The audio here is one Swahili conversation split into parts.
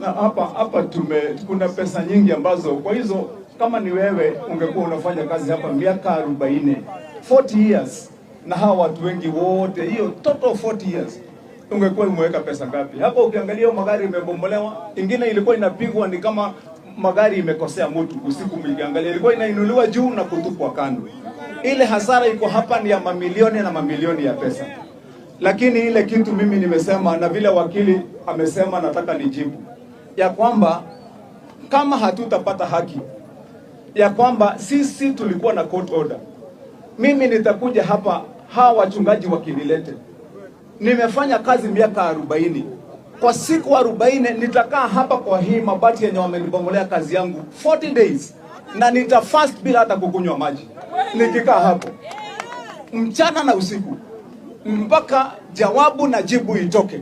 Na hapa kuna pesa nyingi ambazo kwa hizo kama ni wewe ungekuwa unafanya kazi hapa miaka 40 years na hawa watu wengi wote, hiyo total 40 years ungekuwa umeweka pesa ngapi? Hapo ukiangalia magari imebomolewa, ingine ilikuwa inapigwa ni kama magari imekosea mtu usiku, mkiangalia ilikuwa inainuliwa juu na kutupwa kando. Ile hasara iko hapa ni ya mamilioni na mamilioni ya pesa. Lakini ile kitu mimi nimesema na vile wakili amesema, nataka nijibu ya kwamba kama hatutapata haki, ya kwamba sisi tulikuwa na court order, mimi nitakuja hapa, hawa wachungaji wakinilete, nimefanya kazi miaka 40, kwa siku 40 nitakaa hapa kwa hii mabati yenye wamenibomolea kazi yangu 40 days, na nitafast bila hata kukunywa maji, nikikaa hapo mchana na usiku mpaka jawabu na jibu itoke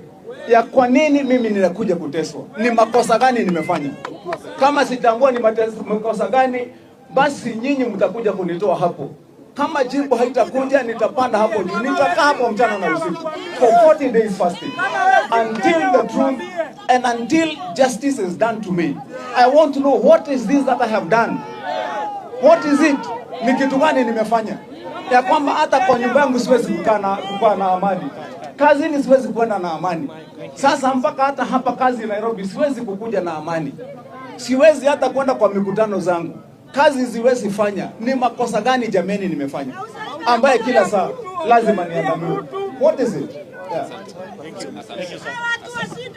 ya kwa nini mimi ninakuja kuteswa. Ni makosa gani nimefanya? Kama sitambua ni makosa gani, basi nyinyi mtakuja kunitoa hapo. Kama jibu haitakuja, nitapanda hapo juu, nitakaa hapo mchana na usiku for 40 days fasting until the truth and until justice is done to me. I want to know what is this that I have done. What is it? Ni kitu gani nimefanya ya kwamba hata kwa nyumba yangu siwezi kukaa na amani, kazini siwezi kwenda na amani. Sasa mpaka hata hapa kazi Nairobi siwezi kukuja na amani, siwezi hata kwenda kwa mikutano zangu, kazi siwezi fanya. Ni makosa gani jameni nimefanya ambaye kila saa lazima niandamwe? What is it? Yeah. Thank you.